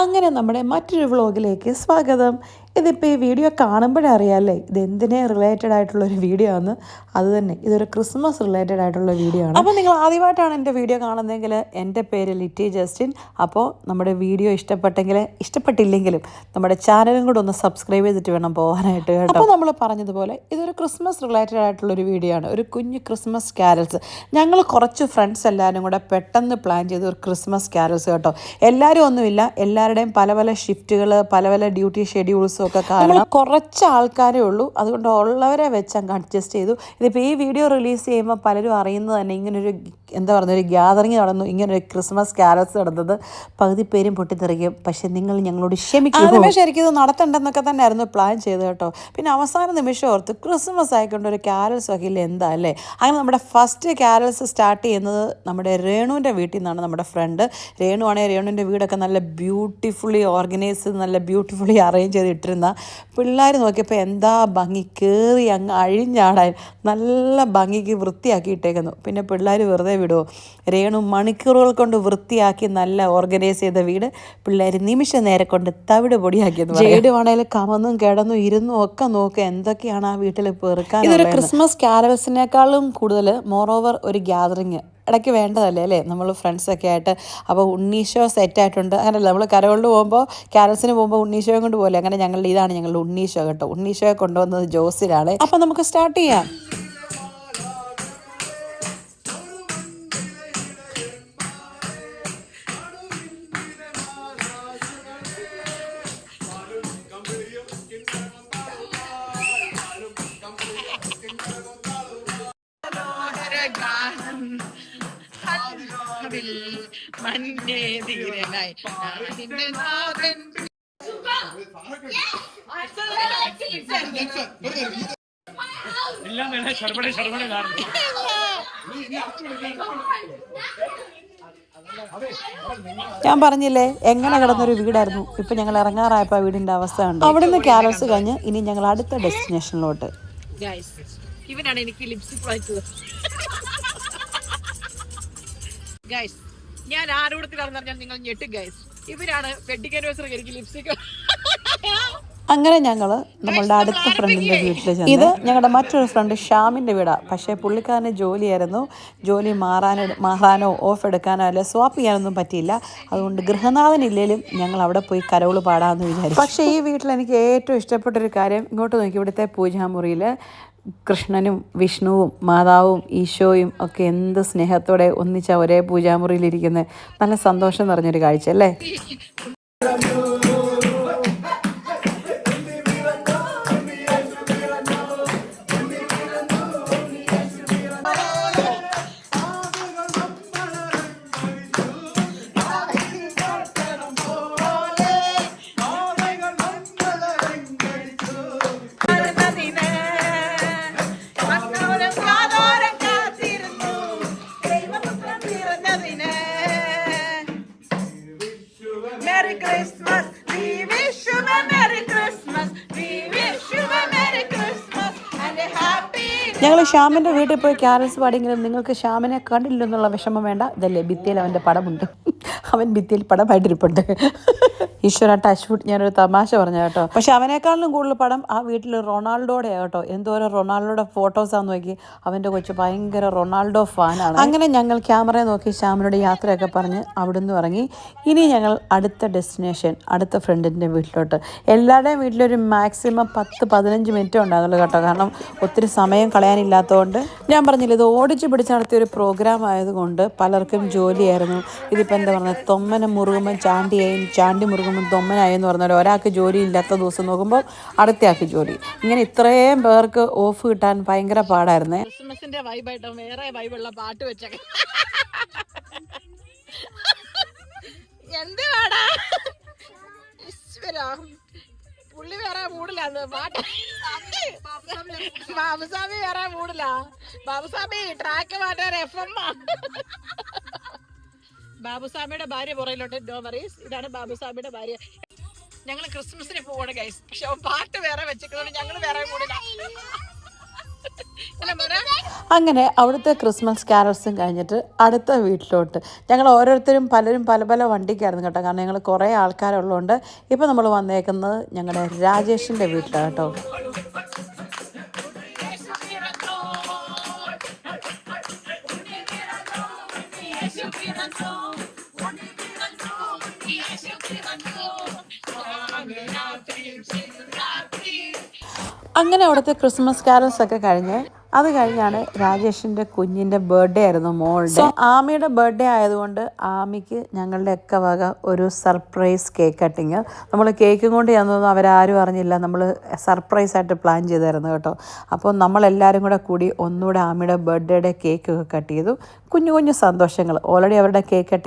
അങ്ങനെ നമ്മുടെ മറ്റൊരു വ്ളോഗിലേക്ക് സ്വാഗതം. ഇതിപ്പോൾ ഈ വീഡിയോ കാണുമ്പോഴറിയാമല്ലേ ഇതെന്തിനെ റിലേറ്റഡ് ആയിട്ടുള്ളൊരു വീഡിയോ ആണ്. അത് തന്നെ ഇതൊരു ക്രിസ്മസ് റിലേറ്റഡ് ആയിട്ടുള്ള വീഡിയോ ആണ്. അപ്പോൾ നിങ്ങൾ ആദ്യമായിട്ടാണ് എൻ്റെ വീഡിയോ കാണുന്നതെങ്കിൽ എൻ്റെ പേര് ലിറ്റി ജസ്റ്റിൻ. അപ്പോൾ നമ്മുടെ വീഡിയോ ഇഷ്ടപ്പെട്ടില്ലെങ്കിലും നമ്മുടെ ചാനലും കൂടെ ഒന്ന് സബ്സ്ക്രൈബ് ചെയ്തിട്ട് വേണം പോകാനായിട്ട് കേട്ടോ. അപ്പോൾ നമ്മൾ പറഞ്ഞതുപോലെ ഇതൊരു ക്രിസ്മസ് റിലേറ്റഡ് ആയിട്ടുള്ളൊരു വീഡിയോ ആണ്. ഒരു കുഞ്ഞ് ക്രിസ്മസ് ക്യാരൽസ്. ഞങ്ങൾ കുറച്ച് ഫ്രണ്ട്സ് എല്ലാവരും കൂടെ പെട്ടെന്ന് പ്ലാൻ ചെയ്ത ഒരു ക്രിസ്മസ് ക്യാരൽസ് കേട്ടോ. എല്ലാവരും ഒന്നുമില്ല, എല്ലാവരുടെയും പല പല ഷിഫ്റ്റുകൾ, പല പല ഡ്യൂട്ടി ഷെഡ്യൂൾസും ഒക്കെ കാരണം കുറച്ച് ആൾക്കാരേ ഉള്ളൂ. അതുകൊണ്ട് ഉള്ളവരെ വെച്ച് അങ്ങ് അഡ്ജസ്റ്റ് ചെയ്തു. ഇതിപ്പോൾ ഈ വീഡിയോ റിലീസ് ചെയ്യുമ്പോൾ പലരും അറിയുന്നത് തന്നെ ഇങ്ങനൊരു ഒരു ഗ്യാതറിങ് നടന്നു, ഇങ്ങനൊരു ക്രിസ്മസ് ക്യാരൽസ് നടന്നത്. പകുതി പേരും പൊട്ടിത്തെറിക്കും. പക്ഷെ നിങ്ങൾ ഞങ്ങളോട് ക്ഷമിക്കും. ആദ്യമേ ശരിക്കും ഇത് നടത്തണ്ടെന്നൊക്കെ തന്നെ ആയിരുന്നു പ്ലാൻ ചെയ്ത് കേട്ടോ. പിന്നെ അവസാന നിമിഷം ഓർത്ത് ക്രിസ്മസ് ആയിക്കൊണ്ട് ഒരു ക്യാരൽസ് ഒക്കെ ഇല്ല എന്താ അല്ലേ. അങ്ങനെ നമ്മുടെ ഫസ്റ്റ് ക്യാരൽസ് സ്റ്റാർട്ട് ചെയ്യുന്നത് നമ്മുടെ രേണുവിൻ്റെ വീട്ടിൽ നിന്നാണ്. നമ്മുടെ ഫ്രണ്ട് രേണു ആണെങ്കിൽ രേണുവിൻ്റെ വീടൊക്കെ നല്ല ബ്യൂട്ടിഫുള്ളി ഓർഗനൈസ് ചെയ്ത് നല്ല ബ്യൂട്ടിഫുള്ളി അറേഞ്ച് ചെയ്ത് ഇട്ടിരുന്ന പിള്ളേർ നോക്കിയപ്പോൾ എന്താ ഭംഗി, കയറി അങ്ങ് അഴിഞ്ഞാടാൻ നല്ല ഭംഗിക്ക് വൃത്തിയാക്കി ഇട്ടേക്കുന്നു. പിന്നെ പിള്ളേർ വെറുതെ വിടുമോ? രേണു മണിക്കൂറുകൾ കൊണ്ട് വൃത്തിയാക്കി നല്ല ഓർഗനൈസ് ചെയ്ത വീട് പിള്ളേർ നിമിഷ നേരെ കൊണ്ട് തവിട് പൊടിയാക്കിയെന്ന്. ജേടുവാണേലും കമന്നും കിടന്നും ഇരുന്നും ഒക്കെ നോക്കുക എന്തൊക്കെയാണ് ആ വീട്ടിൽ പെറുക്കാൻ. ഇതൊരു ക്രിസ്മസ് ക്യാരൽസിനേക്കാളും കൂടുതൽ മോറോവർ ഒരു ഗ്യാതറിങ് ഇടയ്ക്ക് വേണ്ടതല്ലേ അല്ലേ, നമ്മൾ ഫ്രണ്ട്സൊക്കെ ആയിട്ട്. അപ്പോൾ ഉണ്ണീഷോ സെറ്റായിട്ടുണ്ട്. അങ്ങനെയല്ല, നമ്മൾ കരകളിൽ പോകുമ്പോൾ ക്യാരൽസിന് പോകുമ്പോൾ ഉണ്ണീഷോയും കൊണ്ട് പോലെ. അങ്ങനെ ഇതാണ് ഞങ്ങളുടെ ഉണ്ണീഷോ കേട്ടോ. ഉണ്ണീഷോയെ കൊണ്ടുവന്നത് ജോസിലാണ്. അപ്പോൾ നമുക്ക് സ്റ്റാർട്ട് ചെയ്യാം. ഞാൻ പറഞ്ഞില്ലേ എങ്ങനെ കിടന്നൊരു വീടായിരുന്നു. ഇപ്പൊ ഞങ്ങൾ ഇറങ്ങാറായപ്പോ വീടിന്റെ അവസ്ഥ ഉണ്ട്. അവിടുന്ന് ക്യാരൽസ് കഴിഞ്ഞ് ഇനി ഞങ്ങൾ അടുത്ത ഡെസ്റ്റിനേഷനിലോട്ട്. ഇവനാണ് എനിക്ക് ലിപ്സ്റ്റിക് വായിച്ചത്. ഗൈസ്, ഞാൻ ആരോടത്തിലാണെന്ന് പറഞ്ഞാൽ നിങ്ങൾ ഞെട്ടും ഗൈസ്. ഇവരാണ് വെഡിങ് ആനിവേഴ്സറി എനിക്ക് ലിപ്സ്റ്റിക്. അങ്ങനെ ഞങ്ങൾ നമ്മളുടെ അടുത്ത ഫ്രണ്ടിൻ്റെ വീട്ടിൽ ചെന്നു. ഇത് ഞങ്ങളുടെ മറ്റൊരു ഫ്രണ്ട് ഷ്യാമിൻ്റെ വീടാണ്. പക്ഷേ പുള്ളിക്കാരന് ജോലിയായിരുന്നു. ജോലി മാറാനോ ഓഫ് എടുക്കാനോ അല്ലെ സ്വാപ്പ് ചെയ്യാനൊന്നും പറ്റിയില്ല. അതുകൊണ്ട് ഗൃഹനാഥനില്ലേലും ഞങ്ങൾ അവിടെ പോയി കരോള് പാടാമെന്ന് വിചാരിച്ചു. പക്ഷേ ഈ വീട്ടിൽ എനിക്ക് ഏറ്റവും ഇഷ്ടപ്പെട്ടൊരു കാര്യം, ഇങ്ങോട്ട് നോക്കി, ഇവിടുത്തെ പൂജാമുറിയിൽ കൃഷ്ണനും വിഷ്ണുവും മാതാവും ഈശോയും ഒക്കെ എന്ത് സ്നേഹത്തോടെ ഒന്നിച്ച ഒരേ പൂജാമുറിയിലിരിക്കുന്ന നല്ല സന്തോഷം നിറഞ്ഞൊരു കാഴ്ച അല്ലേ. ഞങ്ങൾ ഷ്യാമിൻ്റെ വീട്ടിൽ പോയി ക്യാരൽസ് പാടിയെങ്കിലും നിങ്ങൾക്ക് ഷ്യാമിനെ കണ്ടില്ലെന്നുള്ള വിഷമം വേണ്ട. ഇതല്ലേ ഭിത്തിയിൽ അവൻ്റെ പടമുണ്ട്. അവൻ ഭിത്തിയിൽ പടമായിട്ടിരിപ്പുണ്ട്. ഈശ്വര ടച്ച് വുഡ്. ഞാനൊരു തമാശ പറഞ്ഞ കേട്ടോ. പക്ഷെ അവനേക്കാളിലും കൂടുതൽ പടം ആ വീട്ടിൽ റൊണാൾഡോയുടെ കേട്ടോ. എന്തോരം റൊണാൾഡോയുടെ ഫോട്ടോസാന്ന് നോക്കി. അവൻ്റെ കൊച്ചു ഭയങ്കര റൊണാൾഡോ ഫാനാണ്. അങ്ങനെ ഞങ്ങൾ ക്യാമറയെ നോക്കി ഷ്യാമിനോട് യാത്രയൊക്കെ പറഞ്ഞ് അവിടുന്ന് ഇറങ്ങി. ഇനി ഞങ്ങൾ അടുത്ത ഡെസ്റ്റിനേഷൻ, അടുത്ത ഫ്രണ്ടിൻ്റെ വീട്ടിലോട്ട്. എല്ലാവരുടെയും വീട്ടിലൊരു മാക്സിമം 10-15 മിനിറ്റ് ഉണ്ടാകുന്നുള്ളൂ കേട്ടോ. കാരണം ഒത്തിരി സമയം കളയാനില്ലാത്തതുകൊണ്ട്. ഞാൻ പറഞ്ഞില്ല, ഇത് ഓടിച്ച് പിടിച്ച് നടത്തിയൊരു പ്രോഗ്രാം ആയതുകൊണ്ട് പലർക്കും ജോലിയായിരുന്നു. ഇതിപ്പോൾ എന്താ പറഞ്ഞത്, തൊമ്മനം മുറുകുമ്പം ചാണ്ടിയായും ചാണ്ടി മുറുകുമ്പം തൊമ്മനായി എന്ന് പറഞ്ഞാൽ ഒരാൾക്ക് ജോലി ഇല്ലാത്ത ദിവസം നോക്കുമ്പോൾ അടുത്തയാൾക്ക് ജോലി. ഇങ്ങനെ ഇത്രയും പേർക്ക് ഓഫ് കിട്ടാൻ ഭയങ്കര പാടായിരുന്നേ. ക്രിസ്മസിന്റെ വൈബായിട്ട് വേറെ വൈബുള്ള പാട്ട് വെച്ചൊക്കെ എന്ത് വേടാ പുള്ളി വേറെ മൂടില്ലാന്ന് പാട്ട്. ബാബുസ്വാമി വേറെ മൂടില്ല. ബാബുസ്വാമി ട്രാക്ക് മാറ്റാൻ FM. ബാബുസ്വാമിയുടെ ഭാര്യ പുറയിലോട്ട്. No worries. ഇതാണ് ബാബുസ്വാമിയുടെ ഭാര്യ. ഞങ്ങൾ ക്രിസ്മസിന് പോവാണ് ഗൈസ്. പക്ഷെ പാട്ട് വേറെ വെച്ചിട്ടുണ്ട്. ഞങ്ങൾ വേറെ മൂടില്ല. അങ്ങനെ അവിടുത്തെ ക്രിസ്മസ് ക്യാരൽസും കഴിഞ്ഞിട്ട് അടുത്ത വീട്ടിലോട്ട് ഞങ്ങൾ ഓരോരുത്തരും പലരും പല പല വണ്ടിക്കായിരുന്നു കേട്ടോ. കാരണം ഞങ്ങൾ കുറേ ആൾക്കാരുള്ളതുകൊണ്ട് ഇപ്പോൾ നമ്മൾ വന്നേക്കുന്നത് ഞങ്ങളുടെ രാജേഷിൻ്റെ വീട്ടിലാണ് കേട്ടോ. അങ്ങനെ അവിടുത്തെ ക്രിസ്മസ് ക്യാരൽസ് ഒക്കെ കഴിഞ്ഞ് അത് കഴിഞ്ഞാണ് രാജേഷിൻ്റെ കുഞ്ഞിൻ്റെ ബർത്ത്ഡേ ആയിരുന്നു, മോളുടെ. ആമിയുടെ ബർത്ത്ഡേ ആയതുകൊണ്ട് ആമിക്ക് ഞങ്ങളുടെ ഒക്കെ വക ഒരു സർപ്രൈസ് കേക്ക് കട്ടിങ്. നമ്മൾ കേക്കും കൊണ്ട് ചെന്നൊന്നും അവരാരും അറിഞ്ഞില്ല, നമ്മൾ സർപ്രൈസായിട്ട് പ്ലാൻ ചെയ്തായിരുന്നു കേട്ടോ. അപ്പോൾ നമ്മളെല്ലാവരും കൂടി ഒന്നുകൂടെ ആമിയുടെ ബർത്ത്ഡേയുടെ കേക്കൊക്കെ കട്ട് ചെയ്തു. കുഞ്ഞു കുഞ്ഞു സന്തോഷങ്ങൾ. ഓൾറെഡി അവരുടെ കേക്ക്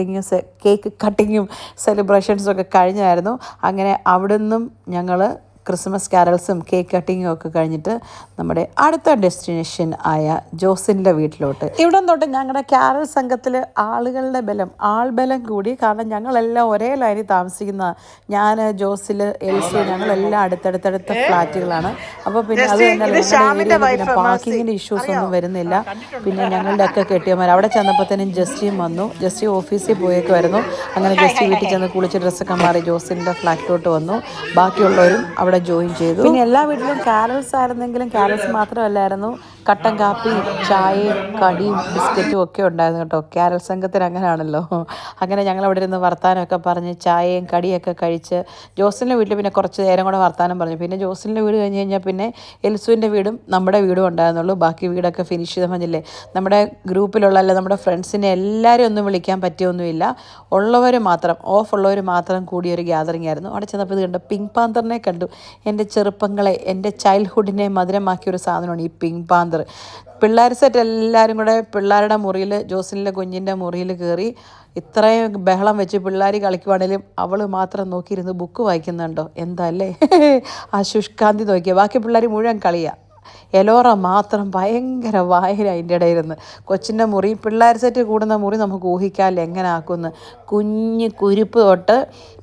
കട്ടിങ്ങും സെലിബ്രേഷൻസും ഒക്കെ കഴിഞ്ഞായിരുന്നു. അങ്ങനെ അവിടുന്നും ഞങ്ങൾ ക്രിസ്മസ് ക്യാരൽസും കേക്ക് കട്ടിങ്ങും ഒക്കെ കഴിഞ്ഞിട്ട് നമ്മുടെ അടുത്ത ഡെസ്റ്റിനേഷൻ ആയ ജോസിൻ്റെ വീട്ടിലോട്ട്. ഇവിടം തൊട്ട് ഞങ്ങളുടെ ക്യാരൽ സംഘത്തിൽ ആളുകളുടെ ആൾബലം കൂടി. കാരണം ഞങ്ങളെല്ലാം ഒരേ ലൈനിൽ താമസിക്കുന്ന, ഞാൻ, ജോസിൽ, എൽസു, ഞങ്ങളെല്ലാം അടുത്തടുത്തടുത്ത ഫ്ലാറ്റുകളാണ്. അപ്പോൾ പിന്നെ അത് തന്നെ പിന്നെ പാർക്കിങ്ങിൻ്റെ ഇഷ്യൂസ് ഒന്നും വരുന്നില്ല. പിന്നെ ഞങ്ങളുടെ ഒക്കെ കെട്ടിയമാർ അവിടെ ചെന്നപ്പോഴത്തേനും ജസ്റ്റിയും വന്നു. ജസ്റ്റി ഓഫീസിൽ പോയേക്കുമായിരുന്നു. അങ്ങനെ ജസ്റ്റി വീട്ടിൽ ചെന്ന് കുളിച്ച് ഡ്രസ്സൊക്കെ മാറി ജോസിൻ്റെ ഫ്ലാറ്റിലോട്ട് വന്നു. ബാക്കിയുള്ളവരും അവിടെ ജോയിൻ ചെയ്തു. പിന്നെ എല്ലാ വീട്ടിലും ക്യാരൽസ് ആയിരുന്നെങ്കിലും ക്യാരൽസ് മാത്രമല്ലായിരുന്നു, കട്ടൻ കാപ്പിയും ചായയും കടിയും ബിസ്ക്കറ്റും ഒക്കെ ഉണ്ടായിരുന്നു കേട്ടോ. ക്യാരൽ സംഘത്തിന് അങ്ങനെയാണല്ലോ. അങ്ങനെ ഞങ്ങൾ അവിടെ ഇരുന്ന് വർത്താനമൊക്കെ പറഞ്ഞ് ചായയും കടിയൊക്കെ കഴിച്ച് ജോസിൻ്റെ വീട്ടിൽ പിന്നെ കുറച്ച് നേരം കൂടെ വർത്താനം പറഞ്ഞു. പിന്നെ ജോസിൻ്റെ വീട് കഴിഞ്ഞ് കഴിഞ്ഞാൽ പിന്നെ എൽസുവിൻ്റെ വീടും നമ്മുടെ വീടും ഉണ്ടായിരുന്നുള്ളൂ. ബാക്കി വീടൊക്കെ ഫിനിഷ് ചെയ്ത് പറഞ്ഞില്ലേ, നമ്മുടെ ഗ്രൂപ്പിലുള്ള അല്ല നമ്മുടെ ഫ്രണ്ട്സിനെ എല്ലാവരും ഒന്നും വിളിക്കാൻ പറ്റിയൊന്നുമില്ല. ഉള്ളവർ മാത്രം, ഓഫുള്ളവർ മാത്രം കൂടിയൊരു ഗ്യാതറിംഗ് ആയിരുന്നു. അവിടെ ചെന്നപ്പോൾ ഇത് കണ്ടു, പിങ്ക് പാന്തറിനെ കണ്ടു. എൻ്റെ ചെറുപ്പങ്ങളെ, എൻ്റെ ചൈൽഡ്ഹുഡിനെ മധുരമാക്കിയൊരു സാധനമാണ് ഈ പിങ്ക് പാന്തർ. പിള്ളേർ സെറ്റ് എല്ലാവരും കൂടെ പിള്ളേരുടെ മുറിയിൽ, ജോസിൻ്റെ കുഞ്ഞിൻ്റെ മുറിയിൽ കയറി ഇത്രയും ബഹളം വെച്ച് പിള്ളേർ കളിക്കുവാണേലും അവൾ മാത്രം നോക്കിയിരുന്ന് ബുക്ക് വായിക്കുന്നുണ്ടോ. എന്താ അല്ലേ ആ ശുഷ്കാന്തി നോക്കിയ. ബാക്കി പിള്ളേർ മുഴുവൻ കളിയാണ്. എലോറ മാത്രം ഭയങ്കര വായന അതിൻ്റെ ഇടയിരുന്ന്. കൊച്ചിൻ്റെ മുറി, പിള്ളേർ സെറ്റ് കൂടുന്ന മുറി നമുക്ക് ഊഹിക്കാമല്ലോ എങ്ങനെ ആക്കുമെന്ന്. കുഞ്ഞ് കുരുപ്പ് തൊട്ട്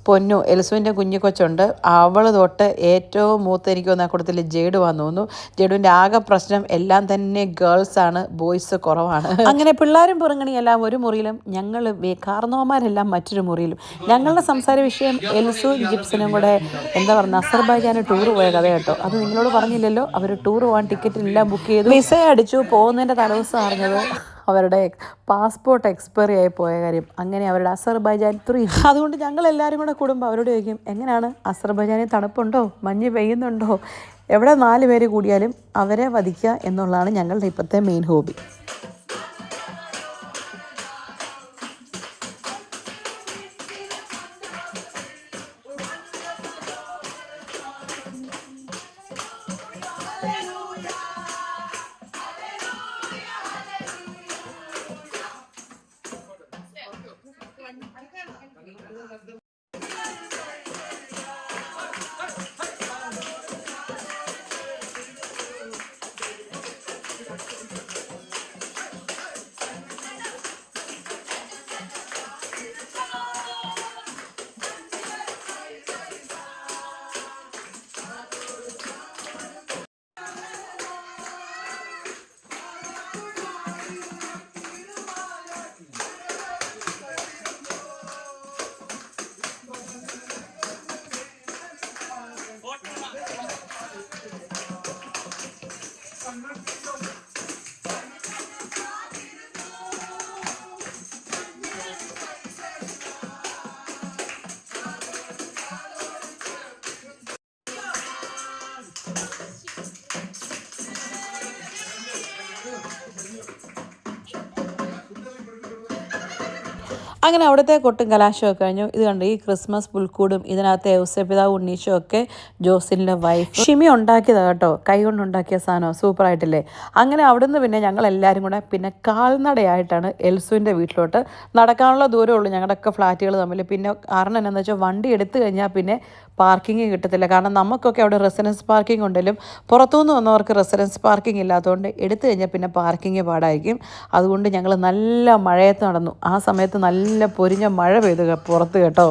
പൊന്നു എൽസുവിൻ്റെ കുഞ്ഞു കൊച്ചുണ്ട്, അവൾ തൊട്ട് ഏറ്റവും മൂത്ത് എനിക്ക് വന്ന കൂട്ടത്തിൽ ജേഡ് വന്നു തോന്നുന്നു. ജേഡുവിൻ്റെ ആകെ പ്രശ്നം എല്ലാം തന്നെ ഗേൾസാണ്, ബോയ്സ് കുറവാണ്. അങ്ങനെ പിള്ളേരും പുറങ്ങണിയെല്ലാം ഒരു മുറിയിലും, ഞങ്ങൾ കാർന്നോമാരെല്ലാം മറ്റൊരു മുറിയിലും. ഞങ്ങളുടെ സംസാര വിഷയം എൽസും ജിപ്സിനും കൂടെ എന്താ പറയുക, അസർബൈജാന് ടൂർ പോയ കഥ കേട്ടോ. അത് നിങ്ങളോട് പറഞ്ഞില്ലല്ലോ. അവർ ടൂർ പോകാൻ ടിക്കറ്റ് എല്ലാം ബുക്ക് ചെയ്തു, വിസ അടിച്ചു. പോകുന്നതിൻ്റെ തലേദിവസം അറിഞ്ഞത് അവരുടെ പാസ്പോർട്ട് എക്സ്പയറി ആയി പോയ കാര്യം. അങ്ങനെ അവരുടെ അസർബൈജാൻ 3. അതുകൊണ്ട് ഞങ്ങൾ എല്ലാവരും കൂടെ കൂടുമ്പോൾ അവരോട് ചോദിക്കും, എങ്ങനെയാണ് അസർബൈജാനിൽ തണുപ്പുണ്ടോ, മഞ്ഞ് പെയ്യുന്നുണ്ടോ. എവിടെ 4 പേര് കൂടിയാലും അവരെ വധിക്കുക എന്നുള്ളതാണ് ഞങ്ങളുടെ ഇപ്പോഴത്തെ മെയിൻ ഹോബി. അങ്ങനെ അവിടുത്തെ കൊട്ടും കലാശമൊക്കെ കഴിഞ്ഞു. ഇത് കണ്ട് ഈ ക്രിസ്മസ് പുൽക്കൂടും ഇതിനകത്ത് ഔസേപിതാവ് ഉണ്ണീശോ ഒക്കെ ജോസിൻ്റെ വൈഫ് ഷിമി ഉണ്ടാക്കിയതാണ് കേട്ടോ. കൈ കൊണ്ട് ഉണ്ടാക്കിയ സാധനം സൂപ്പറായിട്ടില്ലേ. അങ്ങനെ അവിടുന്ന് പിന്നെ ഞങ്ങളെല്ലാവരും കൂടെ പിന്നെ കാൽനടയായിട്ടാണ് എൽസുവിൻ്റെ വീട്ടിലോട്ട്. നടക്കാനുള്ള ദൂരമുള്ളൂ ഞങ്ങളുടെയൊക്കെ ഫ്ലാറ്റുകൾ തമ്മിൽ. പിന്നെ കാരണം എന്താണെന്ന് വെച്ചാൽ വണ്ടി എടുത്തു കഴിഞ്ഞാൽ പിന്നെ പാർക്കിങ് കിട്ടത്തില്ല. കാരണം നമുക്കൊക്കെ അവിടെ റെസിഡൻസ് പാർക്കിംഗ് ഉണ്ടെങ്കിലും പുറത്തുനിന്ന് വന്നവർക്ക് റെസിഡൻസ് പാർക്കിംഗ് ഇല്ലാത്തതുകൊണ്ട് എടുത്തു കഴിഞ്ഞാൽ പിന്നെ പാർക്കിംഗ് പാടായിരിക്കും. അതുകൊണ്ട് ഞങ്ങൾ നല്ല മഴയത്ത് നടന്നു. ആ സമയത്ത് നല്ല പൊരിഞ്ഞ മഴ പെയ്തു പുറത്ത് കേട്ടോ.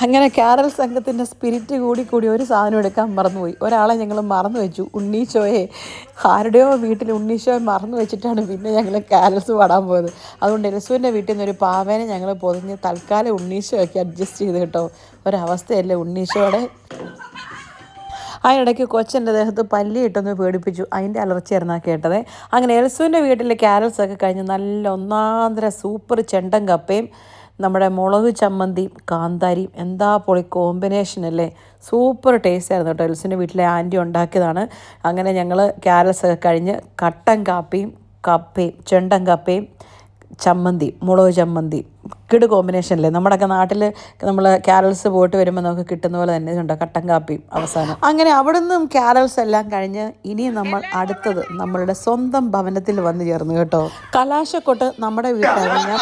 അങ്ങനെ കാരൽ സംഘത്തിൻ്റെ സ്പിരിറ്റ് കൂടി ഒരു സാധനം എടുക്കാൻ മറന്നുപോയി. ഒരാളെ ഞങ്ങൾ മറന്നു വെച്ചു, ഉണ്ണീശോയെ. ആരുടെയോ വീട്ടിൽ ഉണ്ണീശോയെ മറന്നു വെച്ചിട്ടാണ് പിന്നെ ഞങ്ങൾ കാരൽസ് പാടാൻ പോയത്. അതുകൊണ്ട് എൽസുവിൻ്റെ വീട്ടിൽ നിന്ന് ഒരു പാവേനെ ഞങ്ങൾ പൊതിഞ്ഞ് തൽക്കാലം ഉണ്ണീശോയൊക്കെ അഡ്ജസ്റ്റ് ചെയ്ത് കേട്ടോ. ഒരവസ്ഥയല്ലേ ഉണ്ണീശോയുടെ. അതിനിടയ്ക്ക് കൊച്ചൻ്റെ ദേഹത്ത് പല്ലിയിട്ടൊന്ന് പേടിപ്പിച്ചു. അതിൻ്റെ അലർച്ചയായിരുന്നു കേട്ടത്. അങ്ങനെ എൽസുവിൻ്റെ വീട്ടിൽ കാരൽസൊക്കെ കഴിഞ്ഞ് നല്ല ഒന്നാന്തര സൂപ്പർ ചെണ്ടൻ കപ്പയും നമ്മുടെ മുളക് ചമ്മന്തിയും കാന്താരിയും എന്താ പൊളി കോമ്പിനേഷൻ അല്ലേ. സൂപ്പർ ടേസ്റ്റ് ആയിരുന്നു കേട്ടോ. എൽസിൻ്റെ വീട്ടിലെ ആൻറ്റി ഉണ്ടാക്കിയതാണ്. അങ്ങനെ ഞങ്ങൾ കാരൽസൊക്കെ കഴിഞ്ഞ് കട്ടൻ കാപ്പിയും കപ്പയും ചെണ്ടൻ കപ്പയും ചമ്മന്തി മുളക് ചമ്മന്തി കിട് കോമ്പിനേഷനല്ലേ. നമ്മുടെയൊക്കെ നാട്ടിൽ നമ്മൾ കാരൽസ് പോയിട്ട് വരുമ്പോൾ നമുക്ക് കിട്ടുന്ന പോലെ തന്നെ ഉണ്ടോ കട്ടൻ കാപ്പിയും അവസാനം. അങ്ങനെ അവിടെ നിന്നും കാരൽസ് എല്ലാം കഴിഞ്ഞ് ഇനി നമ്മൾ അടുത്തത് നമ്മളുടെ സ്വന്തം ഭവനത്തിൽ വന്നു ചേർന്നു കേട്ടോ. കലാശക്കൊട്ട് നമ്മുടെ വീട്ടിലിറങ്ങിയ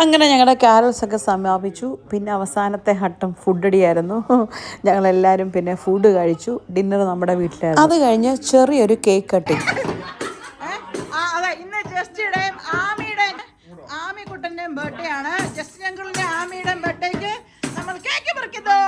അങ്ങനെ ഞങ്ങളുടെ കാരൽസൊക്കെ സമാപിച്ചു. പിന്നെ അവസാനത്തെ ഘട്ടം ഫുഡടിയായിരുന്നു. ഞങ്ങളെല്ലാവരും പിന്നെ ഫുഡ് കഴിച്ചു. ഡിന്നർ നമ്മുടെ വീട്ടിലായിരുന്നു. അത് കഴിഞ്ഞ് ചെറിയൊരു കേക്ക് കട്ടിങ്. ഇന്ന് ജസ്റ്റിയുടെയും ആമിക്കുട്ടൻ്റെയും ബർത്ത്ഡേ ആണ്. ജസ്റ്റിൻ അങ്കിളിന്റെ ആമിയുടെയും ബർത്ത്ഡേക്ക് നമ്മൾ കേക്ക് പറിക്കുന്നു.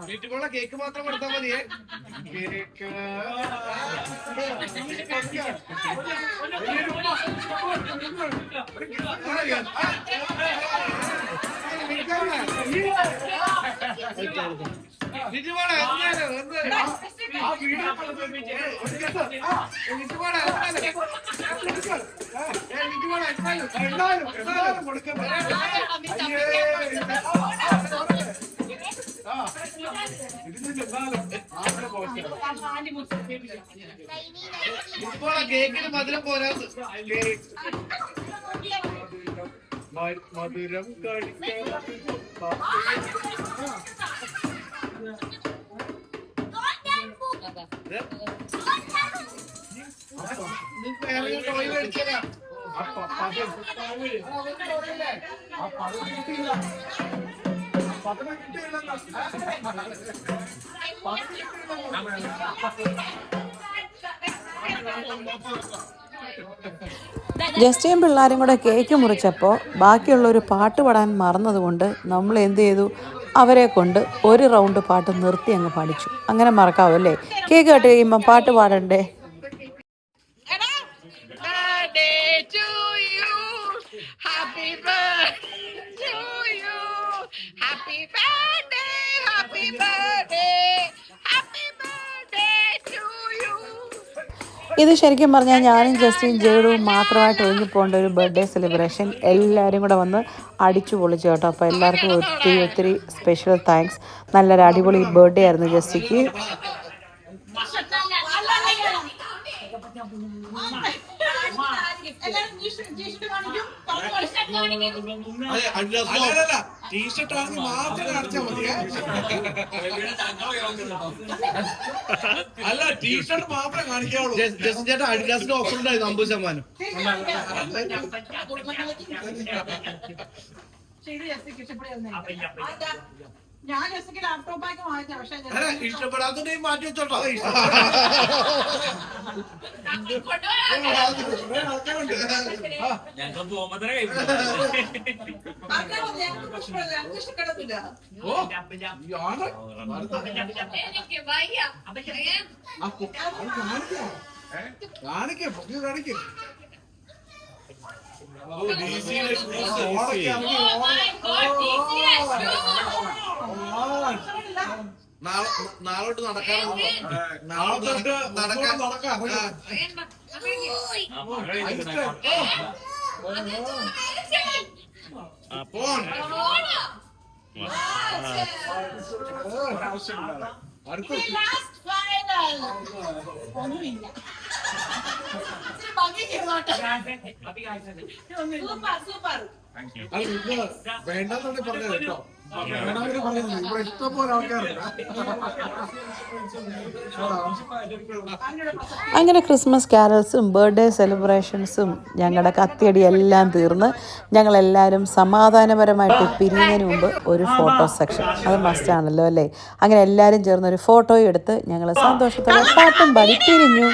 വീട്ടിലുള്ള കേക്ക് മാത്രം കൊടുത്താൽ മതിയേ. കേക്ക് കേക്കിന് മധുരം പോരാ. മധുരം കഴിക്കാൻ ടോയ് മേടിച്ചതാ. ജസ്റ്റിയും പിള്ളേരും കൂടെ കേക്ക് മുറിച്ചപ്പോൾ ബാക്കിയുള്ളൊരു പാട്ട് പാടാൻ മറന്നതുകൊണ്ട് നമ്മൾ എന്ത് ചെയ്തു, അവരെ കൊണ്ട് ഒരു റൗണ്ട് പാട്ട് നിർത്തി അങ്ങ് പാടിച്ചു. അങ്ങനെ മറക്കാവൂ അല്ലേ? കേക്ക് കട്ട് കഴിയുമ്പോൾ പാട്ട് പാടണ്ടേ? ഇത് ശരിക്കും പറഞ്ഞാൽ ഞാനും ജസ്റ്റിൻ ജേഡുവും മാത്രമായിട്ട് ഒഴിഞ്ഞു പോകേണ്ട ഒരു ബർത്ത്ഡേ സെലിബ്രേഷൻ. എല്ലാവരും കൂടെ വന്ന് അടിച്ചു പൊളിച്ചു കേട്ടോ. അപ്പോൾ എല്ലാവർക്കും ഒത്തിരി ഒത്തിരി സ്പെഷ്യൽ താങ്ക്സ്. നല്ലൊരു അടിപൊളി ബർത്ത്ഡേ ആയിരുന്നു ജസ്റ്റിക്ക്. ടീഷർട്ട് ആണെങ്കിൽ മാത്രം കാണിച്ചാൽ മതിയേ. അല്ല, ടീഷർട്ട് മാത്രമേ കാണിക്കാവുള്ളൂ. ജസ്റ്റ് ചേട്ടാ അഡിഡാസിന്റെ ഓഫർ ഉണ്ടായിരുന്നു 50%. ഞാൻ ലാപ്ടോപ്പാക്കി വാങ്ങിച്ച, പക്ഷേ ഇഷ്ടപ്പെടാത്ത മാറ്റി വെച്ചോട്ടോ. കാണിക്കേ കാണിക്കേ. നാളോട്ട് നടക്കാൻ നാളെ തൊട്ട് നടക്കാൻ വേണ്ടെന്നുണ്ടെ പറഞ്ഞത് കേട്ടോ. ഇവിടെ ഇഷ്ടംപോലെ ആൾക്കാരുണ്ട്. അങ്ങനെ ക്രിസ്മസ് ക്യാരൽസും ബർത്ത്ഡേ സെലിബ്രേഷൻസും ഞങ്ങളുടെ കത്തിയടി എല്ലാം തീർന്ന് ഞങ്ങളെല്ലാവരും സമാധാനപരമായിട്ട് പിരിയുന്നതിന് മുമ്പ് ഒരു ഫോട്ടോ സെക്ഷൻ, അത് മസ്റ്റാണല്ലോ അല്ലേ? അങ്ങനെ എല്ലാവരും ചേർന്ന് ഒരു ഫോട്ടോയും എടുത്ത് ഞങ്ങൾ സന്തോഷത്തോടെ പാട്ടും പാടി പിരിഞ്ഞു.